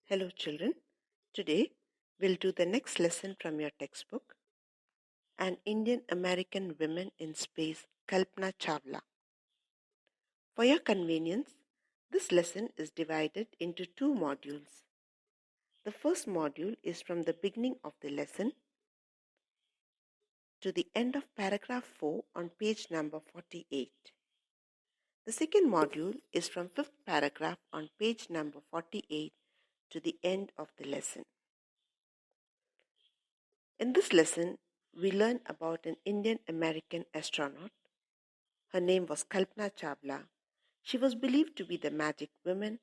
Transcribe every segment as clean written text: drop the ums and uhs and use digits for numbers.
Hello children, today we'll do the next lesson from your textbook, An Indian American Woman in Space, Kalpana Chawla. For your convenience, this lesson is divided into two modules. The first module is from the beginning of the lesson to the end of paragraph 4 on page number 48. The second module is from 5th paragraph on page number 48 to the end of the lesson. In this lesson, we learn about an Indian American astronaut. Her name was Kalpana Chawla. She was believed to be the magic woman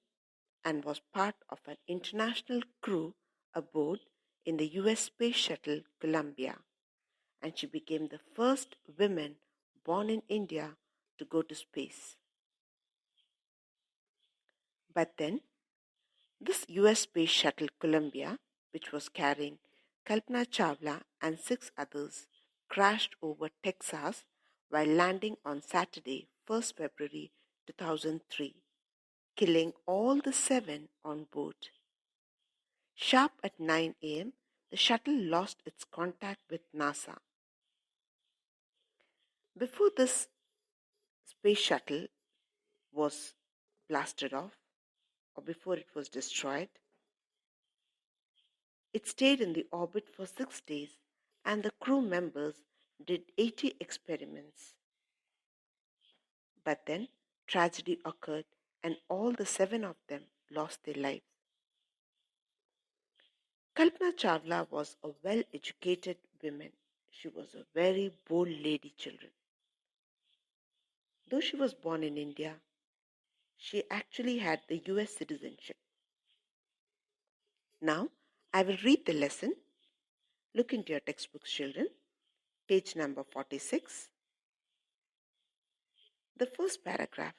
and was part of an international crew aboard in the US space shuttle Columbia, and she became the first woman born in India to go to space. But then, this US space shuttle Columbia, which was carrying Kalpana Chawla and 6 others, crashed over Texas while landing on Saturday, 1st February 2003, killing all the 7 on board. Sharp at 9 a.m., the shuttle lost its contact with NASA. Before this space shuttle was blasted off, or before it was destroyed, it stayed in the orbit for 6 days, and the crew members did 80 experiments. But then tragedy occurred, and all the 7 of them lost their lives. Kalpana Chawla was a well-educated woman. She was a very bold lady, children. Though she was born in India, she actually had the US citizenship. Now, I will read the lesson. Look into your textbooks, children. Page number 46. The first paragraph.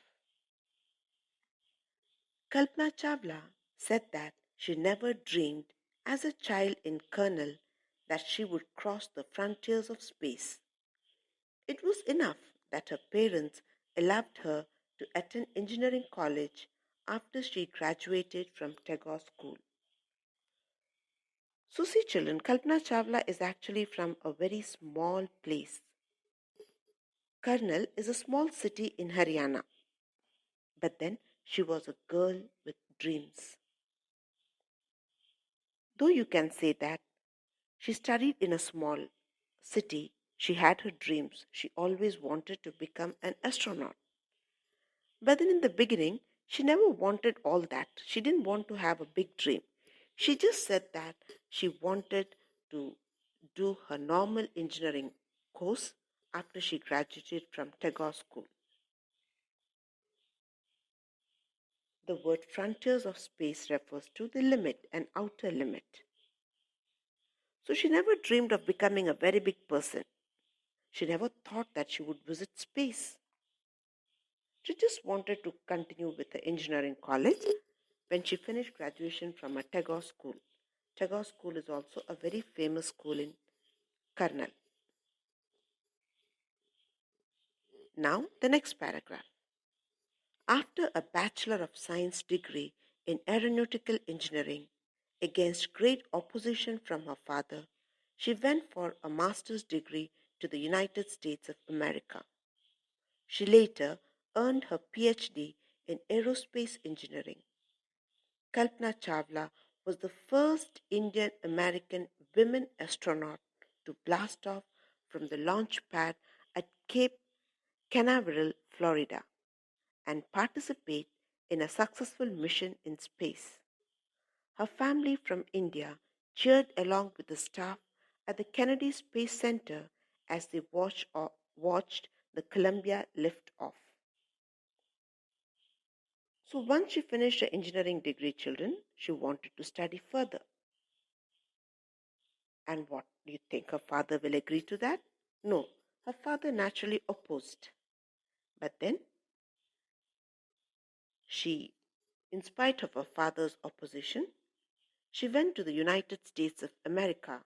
Kalpana Chawla said that she never dreamed as a child in Colonel that she would cross the frontiers of space. It was enough that her parents allowed her to attend engineering college after she graduated from Tagore School. So see children, Kalpana Chawla is actually from a very small place. Karnal is a small city in Haryana. But then she was a girl with dreams. Though you can say that she studied in a small city, she had her dreams. She always wanted to become an astronaut. But then in the beginning, she never wanted all that. She didn't want to have a big dream. She just said that she wanted to do her normal engineering course after she graduated from Tagore School. The word frontiers of space refers to the limit and outer limit. So she never dreamed of becoming a very big person. She never thought that she would visit space. She just wanted to continue with the engineering college when she finished graduation from a Tagore school. Tagore school is also a very famous school in Karnal. Now, the next paragraph. After a Bachelor of Science degree in aeronautical engineering, against great opposition from her father, she went for a master's degree to the United States of America. She later earned her PhD in aerospace engineering. Kalpana Chawla was the first Indian American women astronaut to blast off from the launch pad at Cape Canaveral, Florida, and participate in a successful mission in space. Her family from India cheered along with the staff at the Kennedy Space Center as they watched the Columbia lift off. So once she finished her engineering degree, children, she wanted to study further. And what do you think? Her father will agree to that? No, her father naturally opposed. But then she, in spite of her father's opposition, she went to the United States of America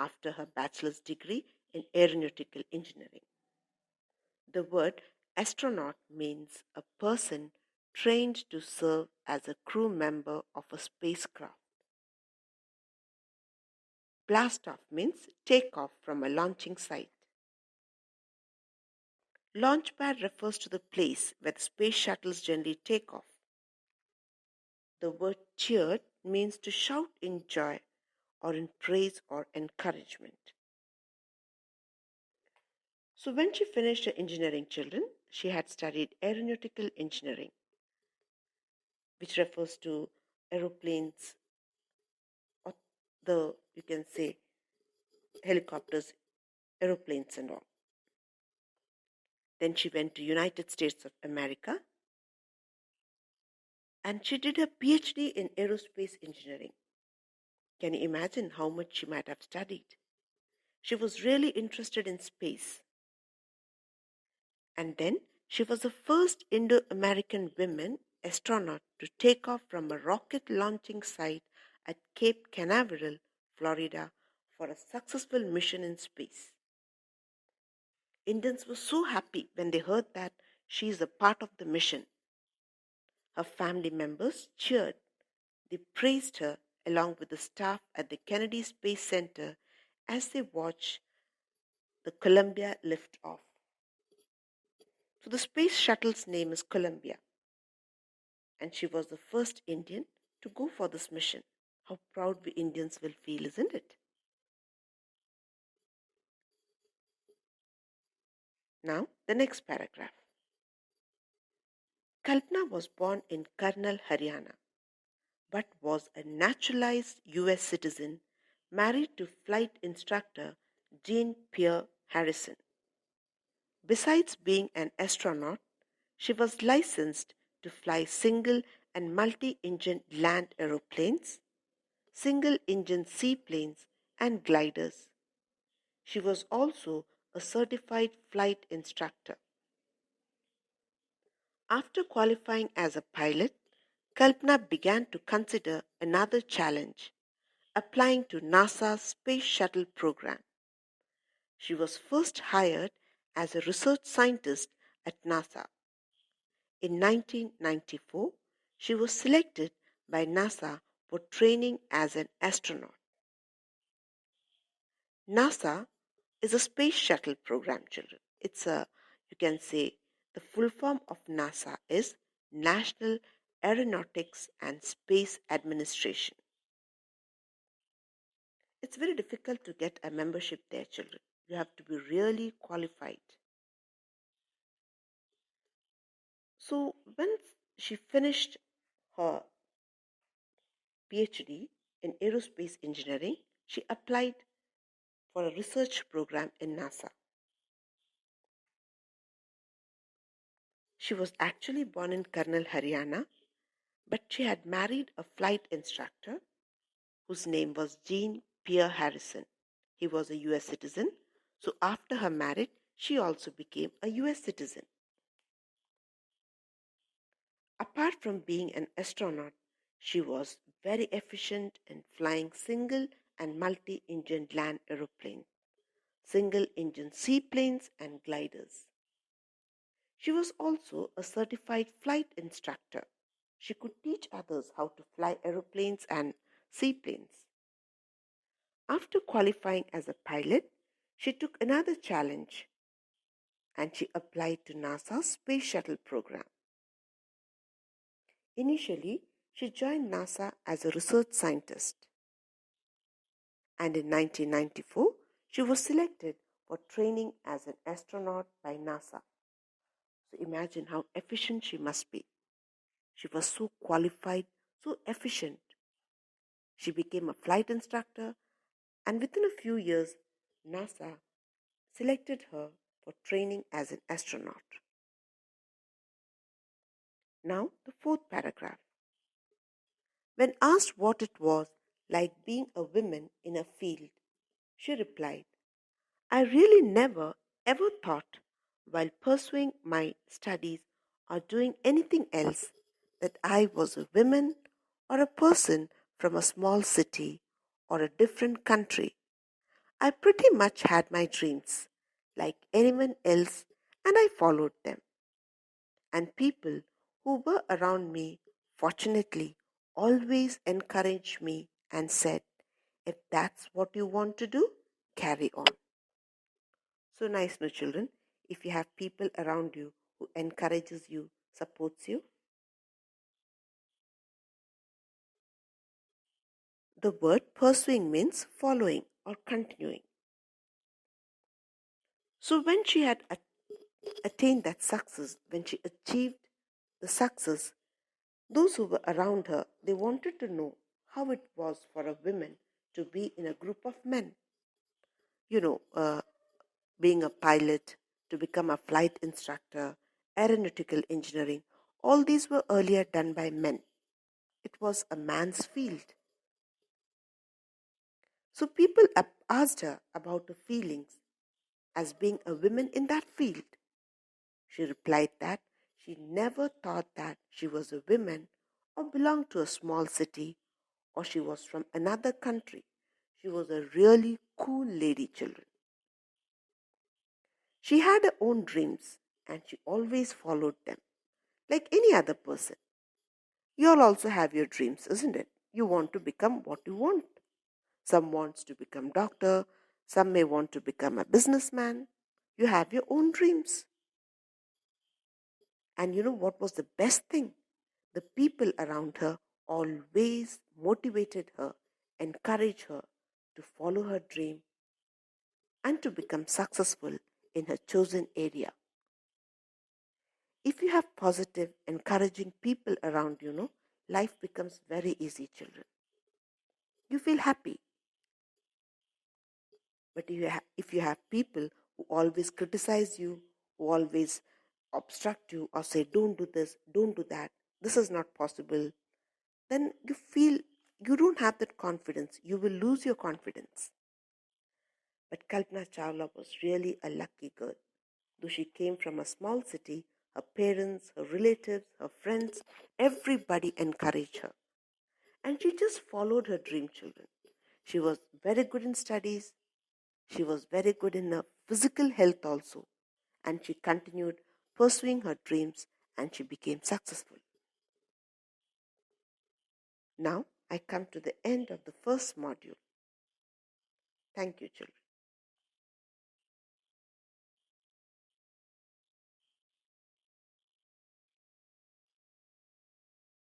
after her bachelor's degree in aeronautical engineering. The word astronaut means a person trained to serve as a crew member of a spacecraft. Blast off means take off from a launching site. Launch pad refers to the place where the space shuttles generally take off. The word cheered means to shout in joy or in praise or encouragement. So when she finished her engineering, children, she had studied aeronautical engineering, which refers to aeroplanes or you can say helicopters, aeroplanes and all. Then she went to United States of America and she did her PhD in aerospace engineering. Can you imagine how much she might have studied? She was really interested in space. And then she was the first Indo-American woman astronaut to take off from a rocket launching site at Cape Canaveral, Florida, for a successful mission in space. Indians were so happy when they heard that she is a part of the mission. Her family members cheered. They praised her along with the staff at the Kennedy Space Center as they watched the Columbia lift off. So the space shuttle's name is Columbia, and she was the first Indian to go for this mission. How proud we Indians will feel, isn't it? Now, the next paragraph. Kalpana was born in Karnal, Haryana, but was a naturalized US citizen married to flight instructor Jean Pierre Harrison. Besides being an astronaut, she was licensed to fly single and multi-engine land aeroplanes, single-engine seaplanes, and gliders. She was also a certified flight instructor. After qualifying as a pilot, Kalpana began to consider another challenge, applying to NASA's Space Shuttle program. She was first hired as a research scientist at NASA. In 1994, she was selected by NASA for training as an astronaut. NASA is a space shuttle program, children. You can say, the full form of NASA is National Aeronautics and Space Administration. It's very difficult to get a membership there, children. You have to be really qualified. So when she finished her PhD in aerospace engineering, she applied for a research program in NASA. She was actually born in Karnal, Haryana, but she had married a flight instructor whose name was Jean Pierre Harrison. He was a US citizen, so after her marriage, she also became a US citizen. Apart from being an astronaut, she was very efficient in flying single and multi-engine land aeroplanes, single-engine seaplanes, and gliders. She was also a certified flight instructor. She could teach others how to fly aeroplanes and seaplanes. After qualifying as a pilot, she took another challenge and she applied to NASA's Space Shuttle program. Initially, she joined NASA as a research scientist. And in 1994, she was selected for training as an astronaut by NASA. So imagine how efficient she must be. She was so qualified, so efficient. She became a flight instructor, and within a few years, NASA selected her for training as an astronaut. Now, the fourth paragraph. When asked what it was like being a woman in a field, she replied, I really never ever thought while pursuing my studies or doing anything else that I was a woman or a person from a small city or a different country. I pretty much had my dreams like anyone else and I followed them. And people who were around me, fortunately, always encouraged me and said, If that's what you want to do, carry on. So nice, no children, if you have people around you who encourages you, supports you. The word pursuing means following or continuing. So when she had attained that success, when she achieved the success, those who were around her, they wanted to know how it was for a woman to be in a group of men. You know, being a pilot, to become a flight instructor, aeronautical engineering, all these were earlier done by men. It was a man's field. So people asked her about her feelings as being a woman in that field. She replied that she never thought that she was a woman or belonged to a small city or she was from another country. She was a really cool lady, children. She had her own dreams and she always followed them like any other person. You all also have your dreams, isn't it? You want to become what you want. Some wants to become doctor, some may want to become a businessman. You have your own dreams. And you know what was the best thing? The people around her always motivated her, encouraged her to follow her dream and to become successful in her chosen area. If you have positive, encouraging people around you, know, life becomes very easy, children. You feel happy. But if you have people who always criticize you, who always obstruct you or say, don't do this, don't do that, this is not possible, then you feel you don't have that confidence. You will lose your confidence. But Kalpana Chawla was really a lucky girl. Though she came from a small city, her parents, her relatives, her friends, everybody encouraged her. And she just followed her dream, children. She was very good in studies. She was very good in her physical health also. And she continued pursuing her dreams and she became successful. Now I come to the end of the first module. Thank you, children.